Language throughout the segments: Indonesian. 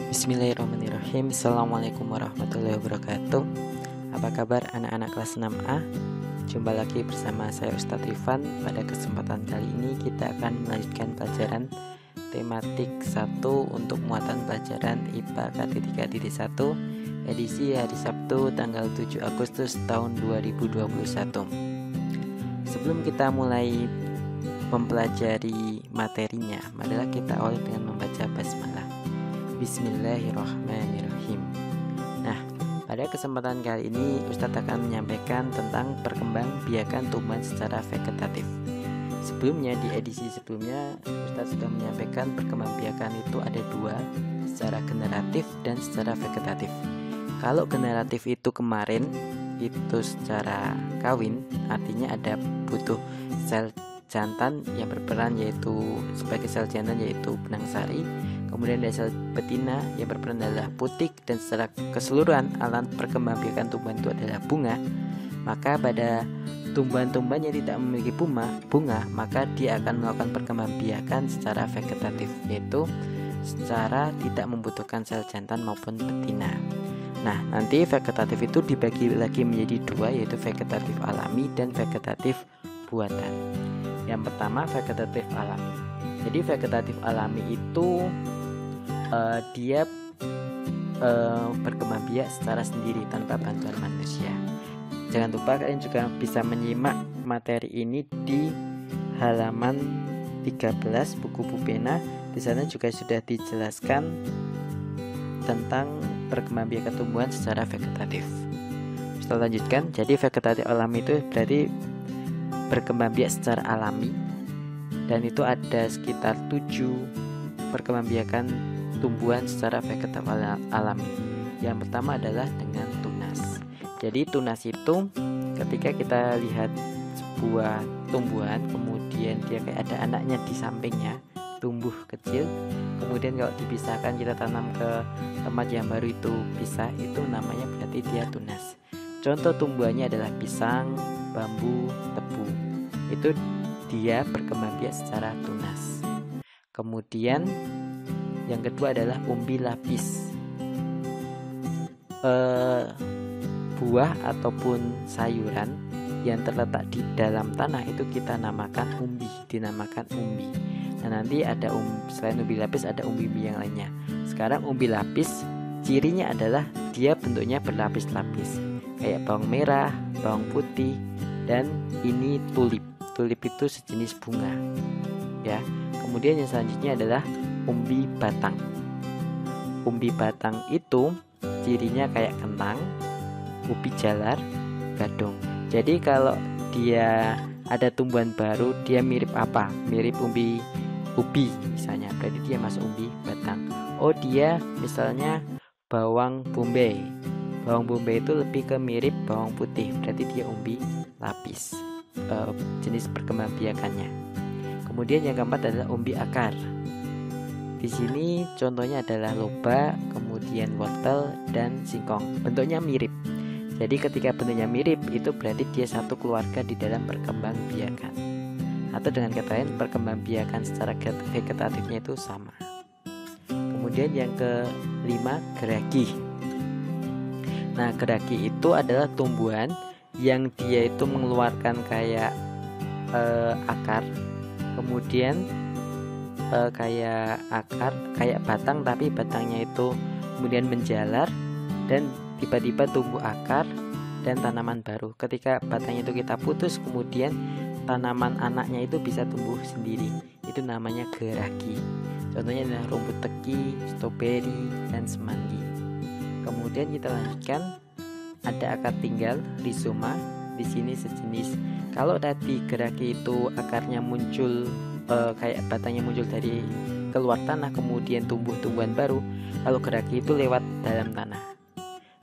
Bismillahirrahmanirrahim. Assalamualaikum warahmatullahi wabarakatuh. Apa kabar anak-anak kelas 6A? Jumpa lagi bersama saya Ustadz Rifan. Pada kesempatan kali ini kita akan melanjutkan pelajaran tematik 1 untuk muatan pelajaran IPA K3.1 edisi hari Sabtu tanggal 7 Agustus tahun 2021. Sebelum kita mulai mempelajari materinya, marilah kita awali dengan membaca basmalah. Bismillahirrahmanirrahim. Nah, pada kesempatan kali ini Ustadz akan menyampaikan tentang perkembangbiakan tumbuhan secara vegetatif. Sebelumnya, di edisi sebelumnya Ustadz sudah menyampaikan perkembangbiakan itu ada dua, secara generatif dan secara vegetatif. Kalau generatif itu kemarin itu secara kawin, artinya ada butuh sel jantan yang berperan yaitu sebagai sel jantan yaitu benang sari. Kemudian ada sel betina yang berperan adalah putik, dan secara keseluruhan alat perkembangbiakan tumbuhan itu adalah bunga. Maka pada tumbuhan-tumbuhan yang tidak memiliki bunga, maka dia akan melakukan perkembangbiakan secara vegetatif, yaitu secara tidak membutuhkan sel jantan maupun betina. Nah, nanti vegetatif itu dibagi lagi menjadi dua, yaitu vegetatif alami dan vegetatif buatan. Yang pertama, vegetatif alami. Jadi vegetatif alami itu dia berkembangbiak secara sendiri tanpa bantuan manusia. Jangan lupa kalian juga bisa menyimak materi ini di halaman 13 buku Pupena. Di sana juga sudah dijelaskan tentang perkembangbiakan tumbuhan secara vegetatif. Kita lanjutkan. Jadi vegetatif alami itu berarti berkembangbiak secara alami, dan itu ada sekitar 7 perkembangbiakan tumbuhan secara vegetatif alami. Yang pertama adalah dengan tunas. Jadi tunas itu ketika kita lihat sebuah tumbuhan, kemudian dia kayak ada anaknya di sampingnya, tumbuh kecil, kemudian kalau dipisahkan kita tanam ke tempat yang baru itu pisah, itu namanya berarti dia tunas. Contoh tumbuhannya adalah pisang, bambu, tebu. Itu dia berkembangbiak secara tunas. Kemudian yang kedua adalah umbi lapis. Buah ataupun sayuran yang terletak di dalam tanah itu kita namakan umbi, dinamakan umbi. Nah, nanti ada selain umbi lapis ada umbi-umbi yang lainnya. Sekarang umbi lapis cirinya adalah dia bentuknya berlapis-lapis, kayak bawang merah, bawang putih, dan ini tulip. Tulip itu sejenis bunga, ya. Kemudian yang selanjutnya adalah umbi batang. Umbi batang itu cirinya kayak kentang, ubi jalar, gadong. Jadi kalau dia ada tumbuhan baru, dia mirip apa? Mirip ubi misalnya, berarti dia masuk umbi batang. Oh, dia misalnya bawang bombay. Bawang bombay itu lebih ke mirip bawang putih, berarti dia umbi lapis. Jenis perkembangbiakannya. Kemudian yang keempat adalah umbi akar. Di sini contohnya adalah lobak, kemudian wortel, dan singkong. Bentuknya mirip. Jadi ketika bentuknya mirip, itu berarti dia satu keluarga di dalam perkembangbiakan. Atau dengan kata lain, perkembangbiakan secara vegetatifnya itu sama. Kemudian yang kelima, geragi. Nah, geragi itu adalah tumbuhan yang dia itu mengeluarkan kayak akar, kemudian kayak akar, kayak batang, tapi batangnya itu kemudian menjalar dan tiba-tiba tumbuh akar dan tanaman baru. Ketika batangnya itu kita putus, kemudian tanaman anaknya itu bisa tumbuh sendiri. Itu namanya geragi. Contohnya adalah rumput teki, stroberi, dan semanggi. Kemudian kita lanjutkan, ada akar tinggal, rizoma. Di sini sejenis. Kalau tadi geragi itu akarnya muncul kayak batangnya muncul dari keluar tanah, kemudian tumbuh tumbuhan baru. Kalau geragi itu lewat dalam tanah,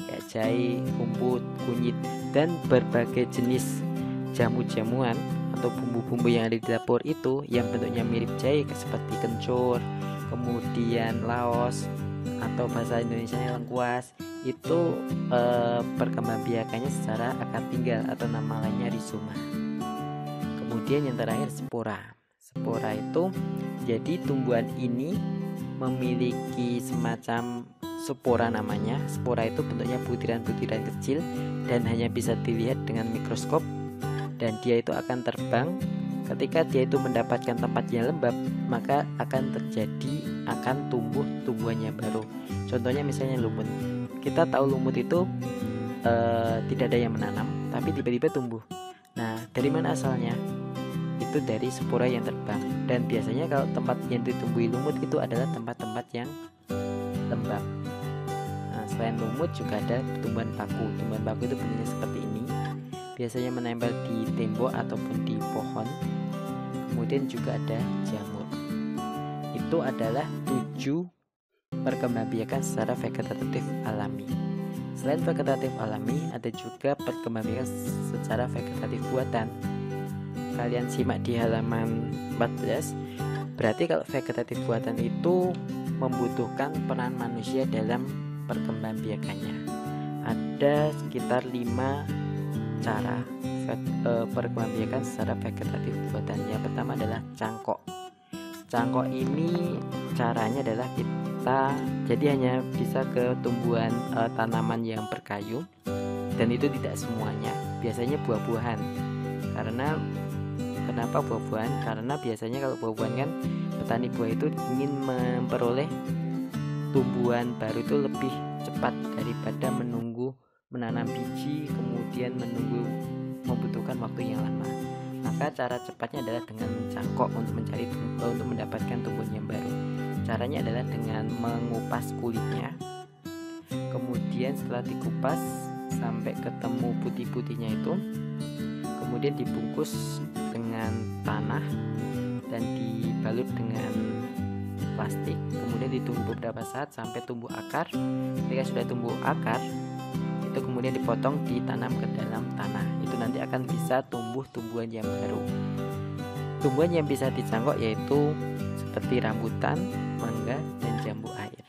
kayak jahe, rumput, kunyit, dan berbagai jenis jamu-jamuan atau bumbu-bumbu yang ada di dapur itu yang bentuknya mirip jahe, seperti kencur, kemudian laos, atau bahasa Indonesianya lengkuas. Itu perkembangbiakannya secara akar tinggal atau nama lainnya rizoma. Kemudian yang terakhir spora. Spora itu jadi tumbuhan ini memiliki semacam spora namanya. Spora itu bentuknya butiran-butiran kecil dan hanya bisa dilihat dengan mikroskop, dan dia itu akan terbang. Ketika dia itu mendapatkan tempat yang lembab, maka akan tumbuh tumbuhannya baru. Contohnya misalnya lumut. Kita tahu lumut itu tidak ada yang menanam, tapi tiba-tiba tumbuh. Nah, dari mana asalnya? Itu dari spora yang terbang. Dan biasanya kalau tempat yang ditumbuhi lumut itu adalah tempat-tempat yang lembab. Nah, selain lumut juga ada tumbuhan paku. Tumbuhan paku itu bentuknya seperti ini. Biasanya menempel di tembok ataupun di pohon. Kemudian juga ada jamur. Itu adalah 7 perkembangbiakan secara vegetatif alami. Selain vegetatif alami, ada juga perkembangbiakan secara vegetatif buatan. Kalian simak di halaman 14. Berarti kalau vegetatif buatan itu membutuhkan peran manusia dalam perkembangbiakannya. Ada sekitar 5 cara perkembangbiakan secara vegetatif buatan. Yang pertama adalah cangkok. Cangkok ini caranya adalah kita jadi hanya bisa ke tumbuhan tanaman yang berkayu, dan itu tidak semuanya. Biasanya buah-buahan. Kenapa buah-buahan? Karena biasanya kalau buah-buahan kan petani buah itu ingin memperoleh tumbuhan baru itu lebih cepat daripada menanam biji kemudian membutuhkan waktu yang lama. Maka cara cepatnya adalah dengan mencangkok untuk mendapatkan tumbuhan yang baru. Caranya adalah dengan mengupas kulitnya. Kemudian setelah dikupas sampai ketemu putih-putihnya itu, kemudian dibungkus dengan tanah dan dibalut dengan plastik. Kemudian ditunggu beberapa saat sampai tumbuh akar. Ketika sudah tumbuh akar, itu kemudian dipotong, ditanam ke dalam tanah. Itu nanti akan bisa tumbuh tumbuhan yang baru. Tumbuhan yang bisa dicangkok yaitu seperti rambutan, mangga, dan jambu air.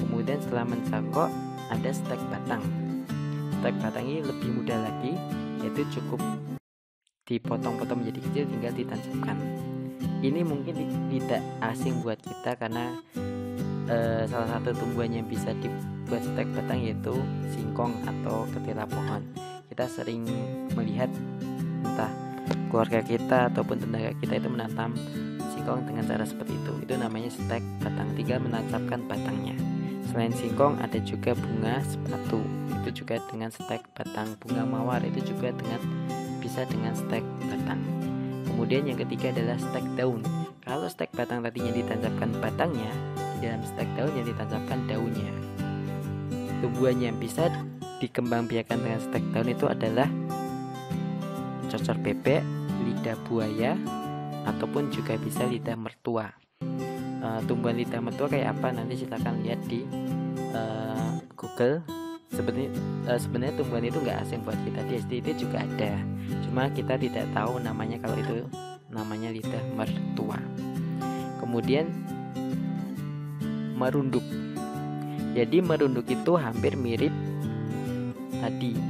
Kemudian setelah mencangkok ada stek batang. Stek batang ini lebih mudah lagi, yaitu cukup dipotong-potong menjadi kecil, tinggal ditancapkan. Ini mungkin tidak asing buat kita karena salah satu tumbuhan yang bisa dibuat stek batang yaitu singkong atau ketela pohon. Kita sering melihat entah keluarga kita ataupun tetangga kita itu menanam singkong dengan cara seperti itu. Itu namanya stek batang, tinggal menancapkan batangnya. Selain singkong ada juga bunga sepatu, itu juga dengan stek batang. Bunga mawar itu juga bisa dengan stek batang. Kemudian yang ketiga adalah stek daun. Kalau stek batang tadinya ditancapkan batangnya, di dalam stek daun yang ditancapkan daunnya. Tumbuhan yang bisa dikembangbiakan dengan stek daun itu adalah cocor bebek, lidah buaya, ataupun juga bisa lidah mertua. Tumbuhan lidah mertua kayak apa nanti silakan lihat di Google. Sebenarnya tumbuhan itu nggak asing buat kita, di STT juga ada, cuma kita tidak tahu namanya kalau itu namanya lidah mertua. Kemudian merunduk. Jadi merunduk itu hampir mirip tadi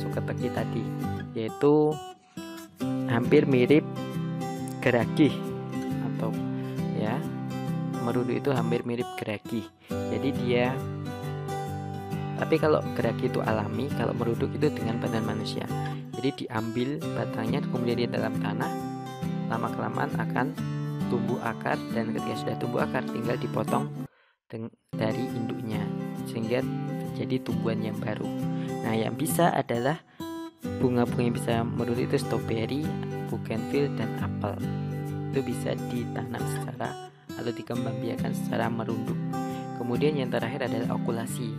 sukateki tadi, yaitu hampir mirip geragih atau ya, merunduk itu hampir mirip geragih. Jadi tapi kalau geragih itu alami, kalau merunduk itu dengan badan manusia. Jadi diambil batangnya kemudian di dalam tanah, lama-kelamaan akan tumbuh akar, dan ketika sudah tumbuh akar tinggal dipotong dari induknya sehingga terjadi tumbuhan yang baru. Nah, yang bisa adalah bunga-bunga yang bisa merunduk itu stroberi, bougainville, dan apel. Itu bisa ditanam atau dikembangbiakan secara merunduk. Kemudian yang terakhir adalah okulasi.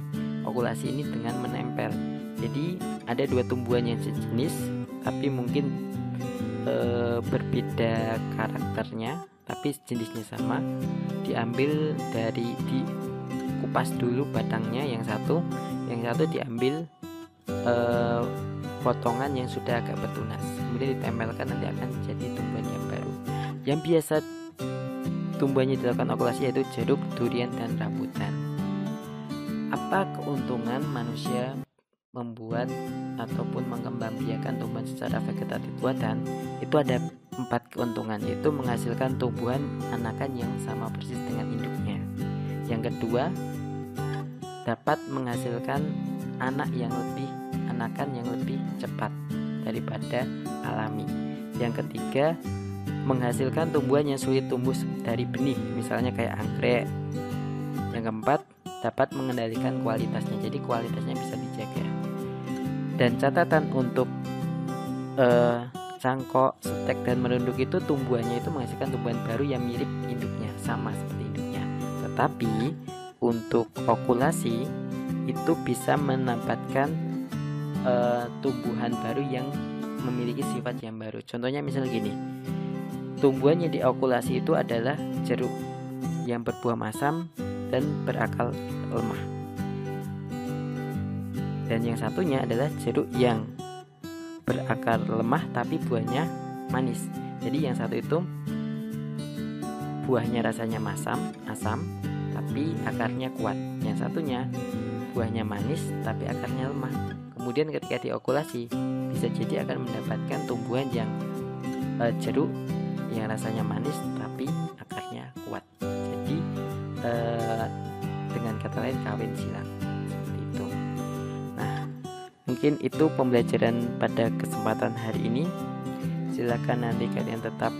Okulasi ini dengan menempel. Jadi ada 2 tumbuhan yang sejenis tapi mungkin berbeda karakternya, tapi jenisnya sama. Diambil dikupas dulu batangnya yang satu diambil potongan yang sudah agak bertunas, kemudian ditempelkan, nanti akan jadi tumbuhan yang baru. Yang biasa tumbuhannya dilakukan okulasi yaitu jeruk, durian, dan rambutan. Apa keuntungan manusia membuat ataupun mengembangbiakan tumbuhan secara vegetatif buatan itu ada 4 keuntungan, yaitu menghasilkan tumbuhan anakan yang sama persis dengan induknya. Yang kedua, dapat menghasilkan anakan yang lebih cepat daripada alami. Yang ketiga, menghasilkan tumbuhan yang sulit tumbuh dari benih, misalnya kayak anggrek. Yang keempat, dapat mengendalikan kualitasnya, jadi kualitasnya bisa dijaga. Dan catatan untuk cangkok, stek, dan merunduk itu tumbuhannya itu menghasilkan tumbuhan baru yang mirip induknya, sama seperti induknya. Tetapi untuk okulasi itu bisa menampakkan tumbuhan baru yang memiliki sifat yang baru. Contohnya misal gini, tumbuhan yang diokulasi itu adalah jeruk yang berbuah masam dan berakar lemah. Dan yang satunya adalah jeruk yang berakar lemah tapi buahnya manis. Jadi yang satu itu buahnya rasanya asam tapi akarnya kuat. Yang satunya buahnya manis tapi akarnya lemah. Kemudian ketika diokulasi bisa jadi akan mendapatkan tumbuhan yang jeruk yang rasanya manis tapi akarnya kuat. Jadi dengan kata lain kawin silang. Mungkin itu pembelajaran pada kesempatan hari ini. Silakan nanti kalian tetap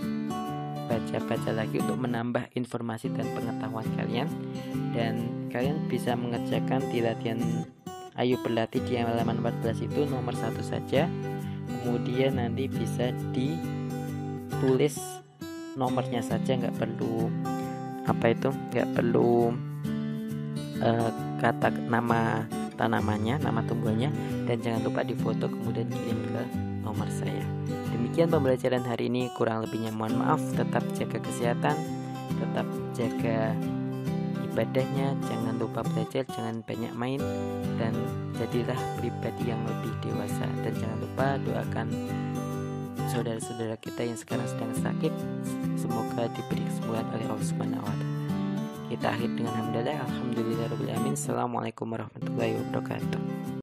baca-baca lagi untuk menambah informasi dan pengetahuan kalian. Dan kalian bisa mengerjakan di latihan Ayo Berlatih di halaman 14 itu nomor 1 saja. Kemudian nanti bisa ditulis nomornya saja, nggak perlu kata nama tanamannya, nama tumbuhannya, dan jangan lupa difoto kemudian kirim ke nomor saya. Demikian pembelajaran hari ini, kurang lebihnya mohon maaf. Tetap jaga kesehatan, tetap jaga ibadahnya, jangan lupa belajar, jangan banyak main, dan jadilah pribadi yang lebih dewasa. Dan jangan lupa doakan saudara-saudara kita yang sekarang sedang sakit, semoga diberi kesembuhan oleh Allah Subhanahu wa Ta'ala. Kita akhir dengan alhamdulillahirabbil alamin. Assalamualaikum warahmatullahi wabarakatuh.